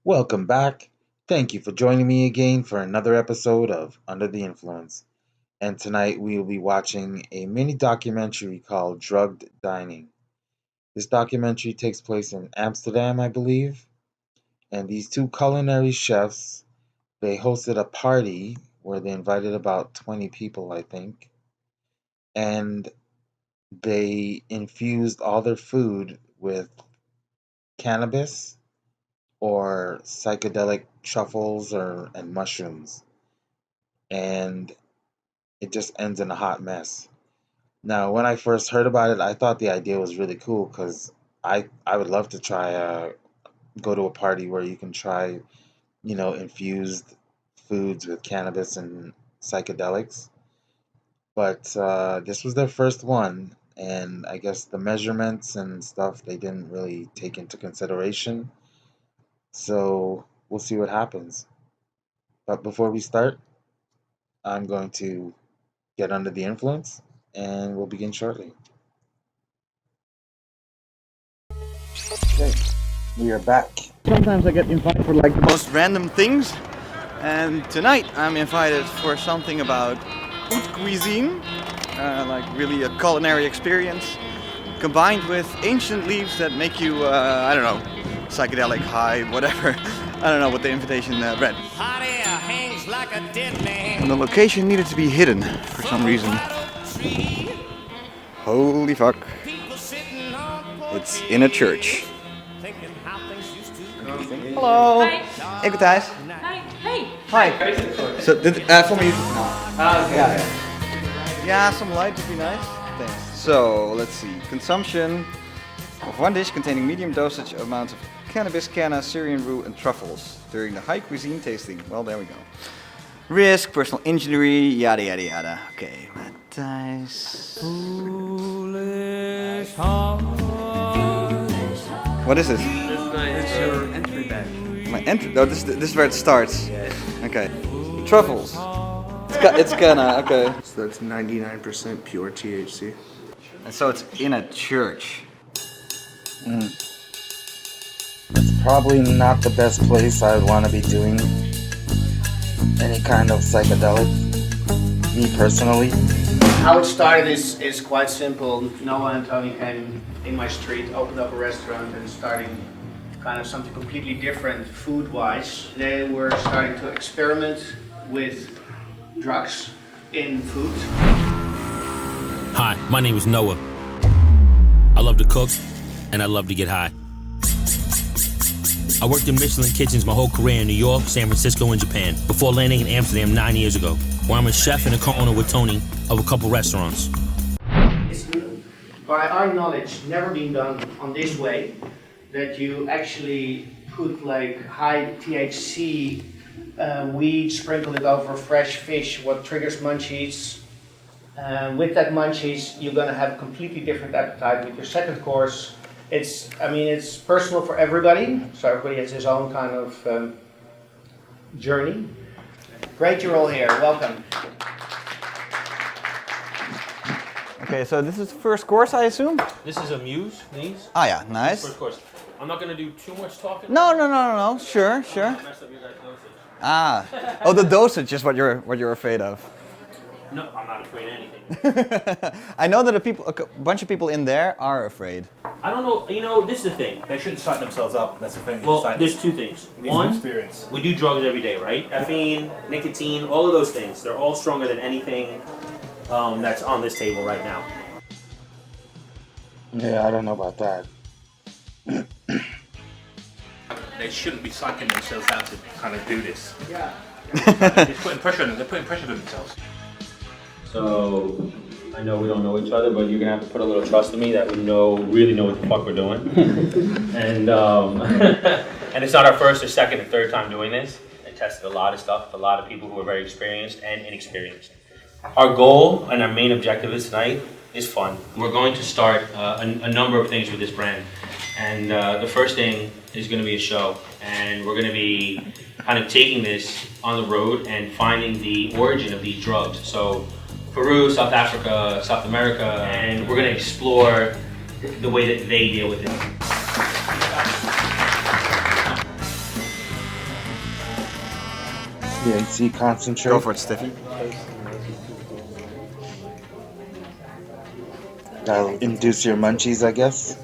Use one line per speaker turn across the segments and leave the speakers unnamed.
Welcome back. Thank you for joining me again for another episode of Under the Influence. And tonight we will be watching a mini documentary called Drugged Dining. This documentary takes place in Amsterdam, I believe. And these two culinary chefs, they hosted a party where they invited about 20 people, I think. And they infused all their food with cannabis or psychedelic truffles and mushrooms. And it just ends in a hot mess. Now, when I first heard about it, I thought the idea was really cool because I would love to try go to a party where you can try infused foods with cannabis and psychedelics. But this was their first one, and I guess the measurements and stuff they didn't really take into consideration. So we'll see what happens. But before we start, I'm going to get under the influence, and we'll begin shortly. Okay, we are back.
Sometimes I get invited for like the most random things, and tonight I'm invited for something about cuisine, like really a culinary experience, combined with ancient leaves that make you, I don't know, psychedelic, high, whatever. I don't know what the invitation read. And the location needed to be hidden for some reason. Holy fuck. It's in a church. Hallo.
Hi.
Ik ben Thijs.
Hi. Hey.
Hi. So, for me. Yeah, some light would be nice. Thanks. So, let's see. Consumption of one dish containing medium dosage amounts of cannabis, canna, Syrian rue, and truffles during the high cuisine tasting. Well, there we go. Risk, personal injury, yada yada yada. Okay, Matthijs. What is this?
It's your entry badge.
My entry. Oh, this is where it starts.
Yeah.
Okay. Truffles. It's canna. Okay.
So that's 99% pure THC.
And so it's in a church.
It's probably not the best place I would want to be doing any kind of psychedelic, me personally.
How it started is quite simple. Noah and Tony came in my street, opened up a restaurant and starting kind of something completely different food-wise. They were starting to experiment with drugs in food.
Hi, my name is Noah. I love to cook and I love to get high. I worked in Michelin kitchens my whole career in New York, San Francisco, and Japan, before landing in Amsterdam 9 years ago, where I'm a chef and a co-owner with Tony of a couple restaurants.
It's, by our knowledge, never been done on this way, that you actually put like high THC weed, sprinkle it over fresh fish, what triggers munchies. With that munchies, you're gonna have a completely different appetite with your second course. It's personal for everybody, so everybody has his own kind of journey. Great you're all here, welcome.
Okay, so this is the first course, I assume?
This is a muse, these.
Ah, yeah, nice.
First course. I'm not going to do too much talking.
No. Sure.
Mess up your guys' dosage.
Ah, oh, the dosage is what you're afraid of.
No, I'm not afraid of anything.
I know that a bunch of people in there are afraid.
I don't know, this is the thing.
They shouldn't sign themselves up. That's the thing.
Well, there's two things. One,
experience.
we do drugs every day, right? Caffeine, nicotine, all of those things. They're all stronger than anything that's on this table right now.
Yeah, I don't know about that.
They shouldn't be psyching themselves out to kind of do this.
Yeah.
They're putting pressure on them. They're putting pressure on themselves.
So, I know we don't know each other, but you're gonna have to put a little trust in me that we really know what the fuck we're doing. And and it's not our first or second or third time doing this. I tested a lot of stuff with a lot of people who are very experienced and inexperienced. Our goal and our main objective is tonight is fun. We're going to start a number of things with this brand. And the first thing is gonna be a show. And we're gonna be kind of taking this on the road and finding the origin of these drugs. So Peru, South Africa, South America, and we're going to explore the way that they deal with it.
THC concentrate.
Go for it, Stiffy.
That'll induce your munchies, I guess.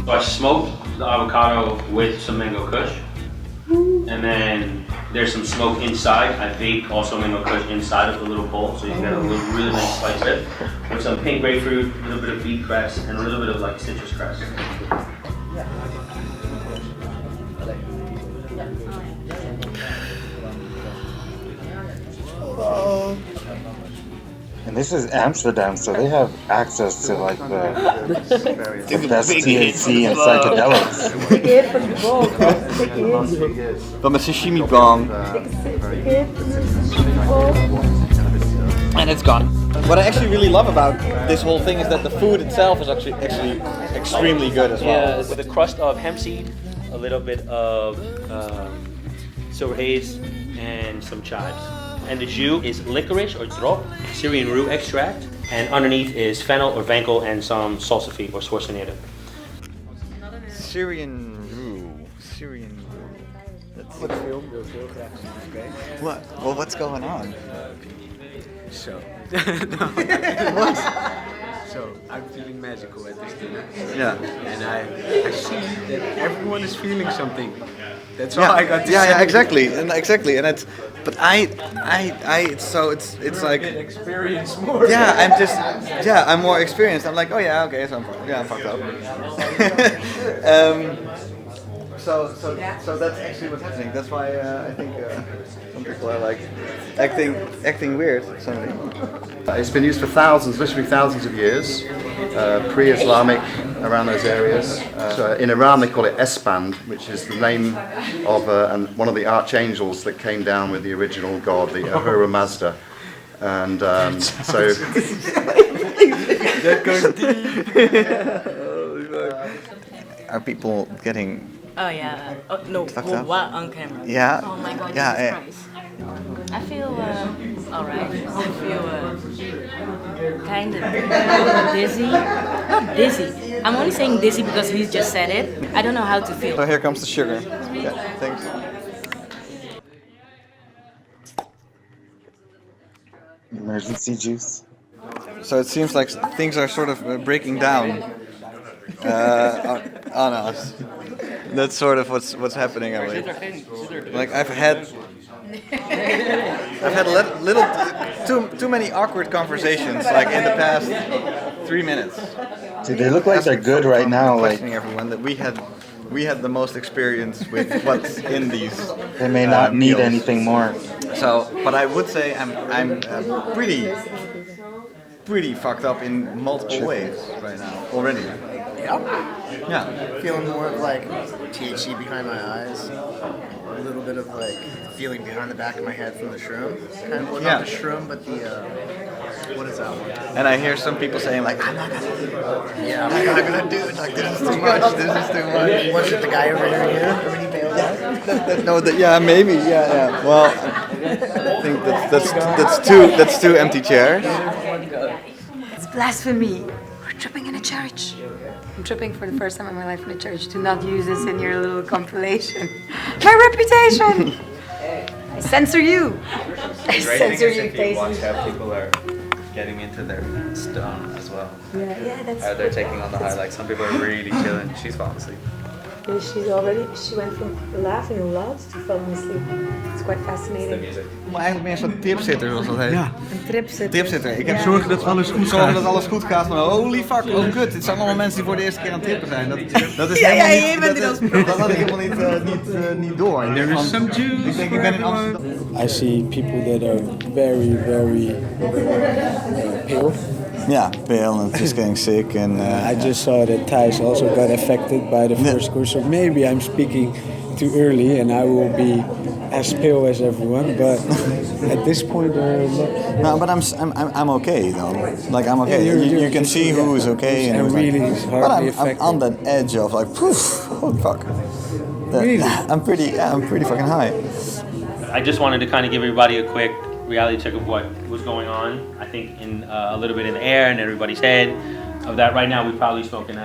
So I smoked the avocado with some mango kush, and then there's some smoke inside. I baked also mango kush inside of the little bowl, so you get a really nice slice of it, with some pink grapefruit, a little bit of beet cress, and a little bit of like citrus cress.
And this is Amsterdam, so they have access to like the best THC and psychedelics.
Dan met sashimi bong. And it's gone. What I actually really love about this whole thing is that the food itself is actually extremely good as well.
Yeah, with a crust of hemp seed, a little bit of silver haze, and some chives. And the jus is licorice or drop, Syrian rue extract, and underneath is fennel or vankel and some salsify or schwarzenegger.
Syrian rue. That's what? Well, what's going on?
So.
What?
So, I'm feeling magical at this dinner.
Yeah.
And I see that everyone is feeling something. That's all
Yeah,
I got to say.
yeah, exactly, and it's. But it's like.
Experience more.
Yeah, I'm more experienced. I'm like, oh yeah, okay, so I'm fucked up. So that's actually what's happening. That's why I think some people are like acting weird.
It's been used for thousands, literally thousands of years, pre-Islamic, around those areas. So in Iran they call it Espand, which is the name of and one of the archangels that came down with the original god, the Ahura Mazda. And so...
That goes deep. Are people getting...
Oh yeah. Oh no.
Fucked
Well,
up?
what on camera?
Yeah.
Oh my god.
Yeah,
Jesus Christ. I feel alright. I feel kind of dizzy. Not dizzy. I'm only saying dizzy because he just said it. I don't know how to feel.
So here comes the sugar. Yeah, thanks.
Emergency juice.
So it seems like things are sort of breaking down on us. That's sort of what's happening. I believe. Like I've had too many awkward conversations like in the past 3 minutes.
See, they look like they're good right now. Like
Questioning everyone that we had the most experience with what's in these.
they may not need
meals.
anything more.
So, but I would say I'm pretty fucked up in multiple ways right now already. Yeah.
Feeling more of like THC behind my eyes, a little bit of like feeling behind the back of my head from the shroom. Kind of, well,
Yeah.
not the shroom, but the what is that one?
And I hear some people saying like, I'm not gonna do it.
Yeah, I'm not gonna do it. Like this is too much. This is too much. Was it the guy over here when he bailed out?
Yeah, maybe. Yeah. Well, I think that's two empty chairs.
It's blasphemy. We're tripping in a church. I'm tripping for the first time in my life in a church. Do not use this in your little compilation. My reputation! I censor you! I censor you, Casey.
Watch how people are getting into their stone as well.
Yeah, that's...
They're taking on the high, like some people are really chilling. She's falling asleep.
Yeah, she went from laughing a lot to falling asleep. It's quite fascinating.
Maar eigenlijk meer zo'n tipsitter zoals dat heet. Ja.
Een tripsitter.
Tipsitter. Ik heb
Zorgen
dat alles goed gaat. Zorgen dat alles goed gaat. Van holy fuck, oh kut. Dit zijn allemaal mensen die voor de eerste keer aan het trippen zijn. Dat is helemaal niet... Dat had ik helemaal niet door. There is some juice. Ik denk, ik ben in Amsterdam.
I see people that are very, very pale.
Yeah, pale and just getting sick. And
I just saw that Thijs also got affected by the first course. So maybe I'm speaking too early and I will be as pale as everyone. But at this point,
no, but I'm okay though. Like I'm okay.
Yeah,
you can see who is okay. And
really
but I'm on that edge of like, poof, oh fuck.
Really?
I'm pretty fucking high.
I just wanted to kind of give everybody a quick reality check of what was going on. I think in a little bit in the air and everybody's head of that right now we're probably smoking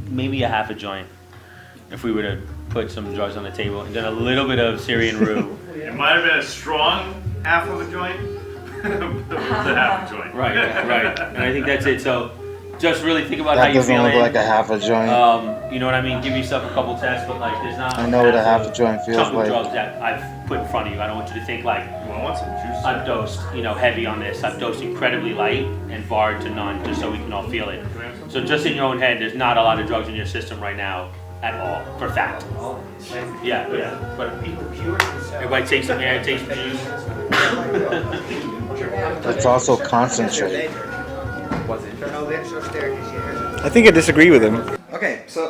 maybe a half a joint. if we were to put some drugs on the table and done a little bit of Syrian rue.
It might have been a strong half of a joint, but it was a half a joint.
Right. And I think that's it. So just really think about
That
how you
doesn't
feel.
look like a half a joint.
You know what I mean? Give yourself a couple tests, but like there's not.
I know what a half a joint feels
chunk of
like.
drugs that I've put in front of you. I don't want you to think like,
Well, I want some juice.
I've dosed, heavy on this. I've dosed incredibly light and barred to none, just so we can all feel it. So just in your own head, there's not a lot of drugs in your system right now at all, for fact. Yeah. But everybody take some air, take some juice.
It's also concentrate.
I think I disagree with him. Okay, so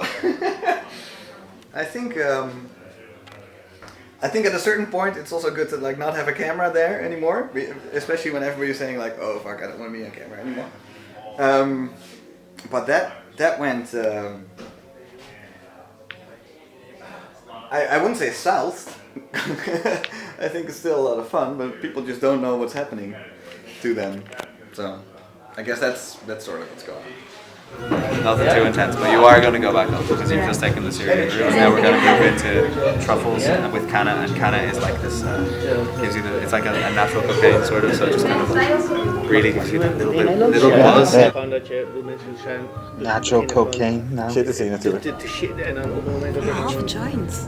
I think at a certain point it's also good to like not have a camera there anymore, especially when everybody's saying like, "Oh fuck, I don't want to be on camera anymore." But that went. I wouldn't say south. I think it's still a lot of fun, but people just don't know what's happening to them. So I guess that's sort of what's going on.
Nothing too intense, but you are going to go back up because you've just taken the Syrian route. Now we're going to move into truffles with canna, and canna is like this, gives you it's like a natural cocaine sort of, so it just kind of really gives you that little buzz.
Natural cocaine now.
Shit is hier natuurlijk.
Te shitten en dan op het moment dat
Half a joint.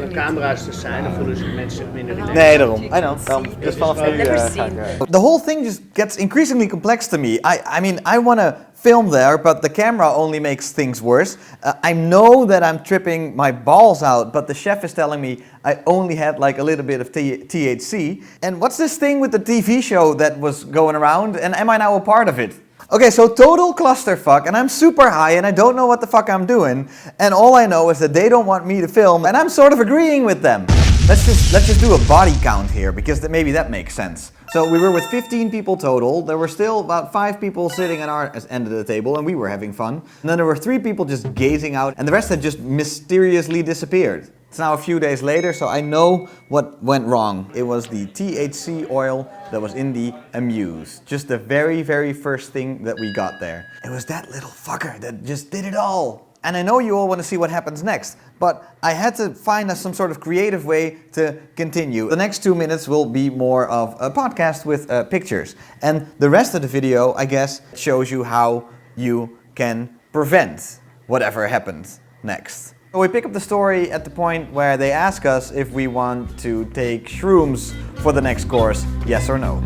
de camera's er zijn, dan voelen zich mensen zich minder relaxed.
Nee, daarom. I know. Dus vanaf nu ga ik... The whole thing just gets increasingly complex to me. I mean, I want to film there, but the camera only makes things worse. I know that I'm tripping my balls out, but the chef is telling me I only had like a little bit of THC. And what's this thing with the TV show that was going around? And am I now a part of it? Okay, so total clusterfuck, and I'm super high, and I don't know what the fuck I'm doing, and all I know is that they don't want me to film, and I'm sort of agreeing with them. Let's just do a body count here, because maybe that makes sense. So we were with 15 people total. There were still about 5 people sitting at our end of the table, and we were having fun. And then there were 3 people just gazing out, and the rest had just mysteriously disappeared. It's now a few days later, so I know what went wrong. It was the THC oil that was in the infused. Just the very, very first thing that we got there. It was that little fucker that just did it all. And I know you all want to see what happens next, but I had to find some sort of creative way to continue. The next 2 minutes will be more of a podcast with pictures. And the rest of the video, I guess, shows you how you can prevent whatever happens next. So we pick up the story at the point where they ask us if we want to take shrooms for the next course, yes or no.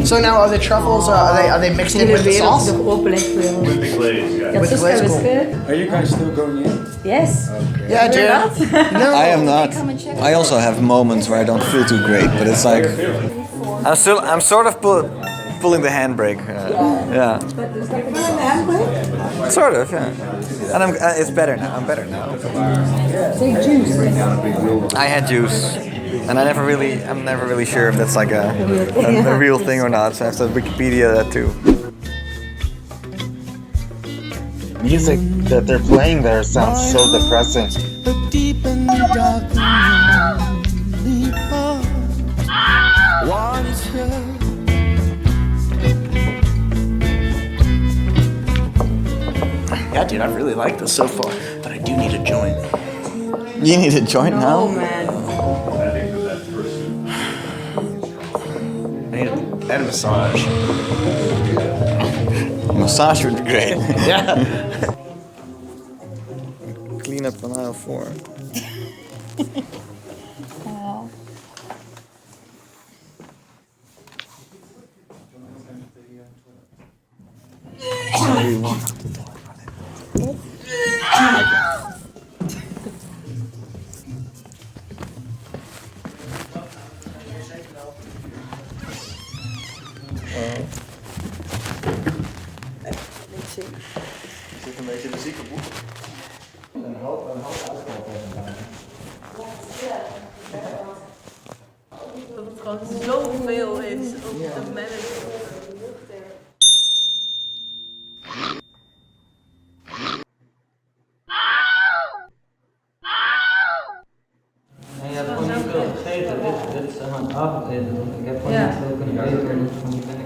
So now are the truffles, are they mixed in with the sauce?
With the glaze, yeah.
With the glaze, cool.
Are you guys still going in?
Yes.
Okay.
Yeah, dude. No.
I am not. I also have moments where I don't feel too great, but it's like I'm sort of pulling the handbrake. Yeah. Sort of, yeah. And it's better now. I'm better now.
Take juice.
I had juice, and I'm never really sure if that's like a real thing or not. So I have to Wikipedia that too.
Music that they're playing there sounds so depressing.
Deep in the dark lonely part, once heard.
Yeah, dude, I really like this so far, but I do need a joint.
You need a joint now?
Oh man.
I need a massage.
Massage would be great.
Yeah.
Clean up on aisle 4.
Oh.
Is dit een beetje de ziekenboek? Een hoop alcohol tegen.
Dat het gewoon zoveel is om te managen.
En je hebt gewoon niet veel gegeten, dit is een avondeten. Ik heb gewoon niet veel kunnen eten, dus gewoon ben ik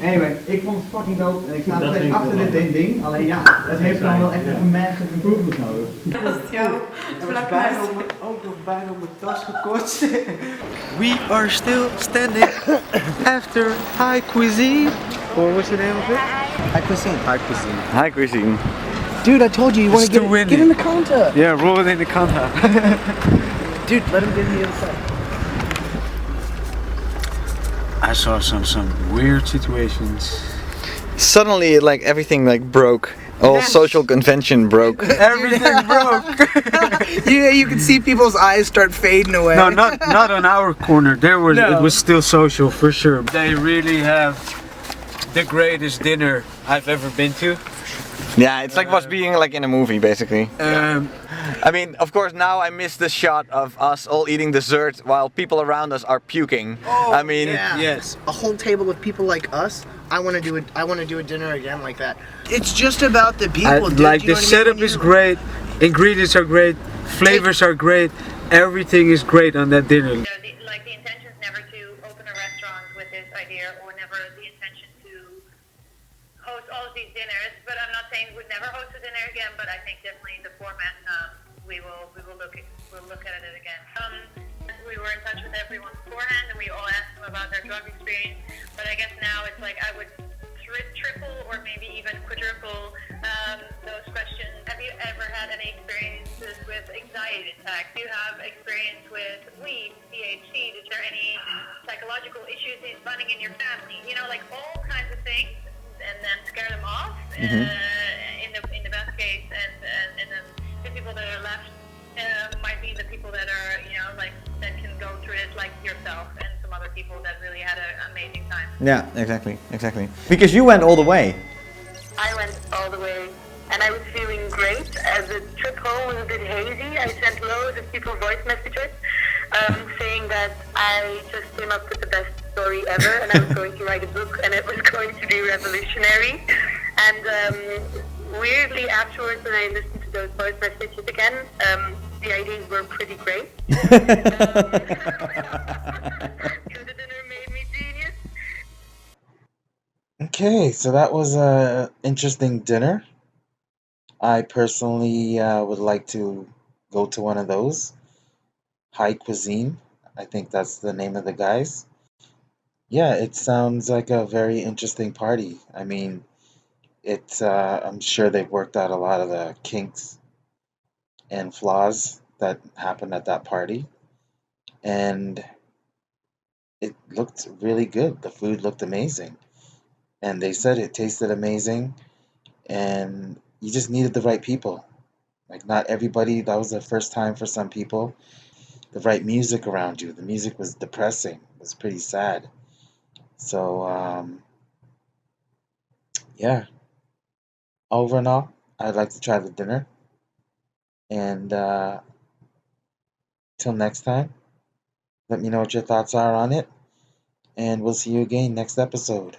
Anyway, ik vond het fucking dope en ik sta nog steeds achter dit ding. Alleen ja, het heeft dan wel echt een massive improvement nodig.
Dat is jouw
Ook nog bijna op mijn tas gekotst.
We are still standing after High Cuisine. Or what's the name of it?
High Cuisine.
High Cuisine. High Cuisine.
Dude, I told you, you want to get in the counter.
Yeah, roll it in the counter.
Dude, let him get in the other side.
I saw some weird situations.
Suddenly, like everything like broke. All social convention broke.
Everything broke.
You can see people's eyes start fading away.
No, not on our corner. It was still social for sure. They really have the greatest dinner I've ever been to.
Yeah, it's like was being like in a movie, basically. I mean, of course, now I miss the shot of us all eating dessert while people around us are puking. I mean,
yes, a whole table of people like us. I want to do a dinner again like that. It's just about the people. Dude.
Like the setup is great, ingredients are great, flavors are great, everything is great on that dinner.
Like the intention is never to open a restaurant with this idea, or never the intention to host all of these dinners. But I'm not saying we'd never host a dinner again. But I think definitely the format we will look at it again. We were in touch with everyone beforehand, and we all asked them about their drug experience. But I guess now it's like I would triple or maybe even quadruple those questions. Have you ever had any experiences with anxiety attacks? Do you have experience with weed, THC? Is there any psychological issues running in your family? You know, like all kinds of things, and then scare them off in the best case, and then the people that are left might be the people that are, you know, like that can go through it like yourself and some other people that really had an amazing time.
yeah, exactly. Because you went all the way.
I went all the way, and I was feeling great. As the trip home was a bit hazy, I sent loads of people voice messages saying that I just came up with the best story ever, and I was going to write a book, and it was going to be revolutionary. And weirdly, afterwards, when I listened to those voice messages again, the ideas were pretty great. The dinner made me genius.
Okay, so that was a interesting dinner. I personally would like to go to one of those. High Cuisine, I think that's the name of the guys. Yeah, it sounds like a very interesting party. I mean, I'm sure they've worked out a lot of the kinks and flaws that happened at that party. And it looked really good. The food looked amazing. And they said it tasted amazing. And you just needed the right people. Like, not everybody, that was the first time for some people. The right music around you. The music was depressing. It was pretty sad. So, yeah. Over and all, I'd like to try the dinner. And till next time, let me know what your thoughts are on it. And we'll see you again next episode.